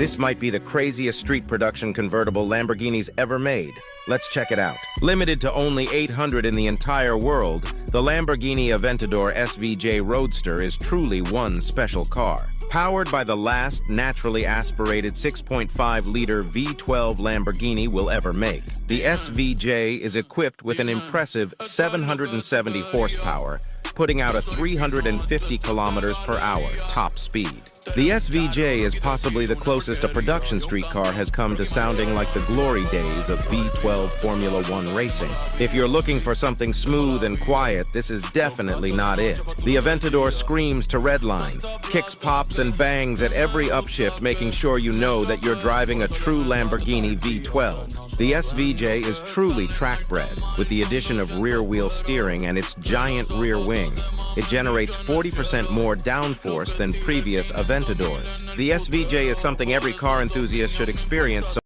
This might be the craziest street production convertible Lamborghini's ever made. Let's check it out. Limited to only 800 in the entire world, the Lamborghini Aventador SVJ Roadster is truly one special car. Powered by the last naturally aspirated 6.5-liter V12 Lamborghini will ever make, the SVJ is equipped with an impressive 770 horsepower, putting out a 350 kilometers per hour top speed. The SVJ is possibly the closest a production street car has come to sounding like the glory days of V12 Formula One racing. If you're looking for something smooth and quiet, this is definitely not it. The Aventador screams to redline, kicks, pops, and bangs at every upshift, making sure you know that you're driving a true Lamborghini V12. The SVJ is truly track-bred, with the addition of rear-wheel steering and its giant rear wing. It generates 40% more downforce than previous Aventadors. The SVJ is something every car enthusiast should experience.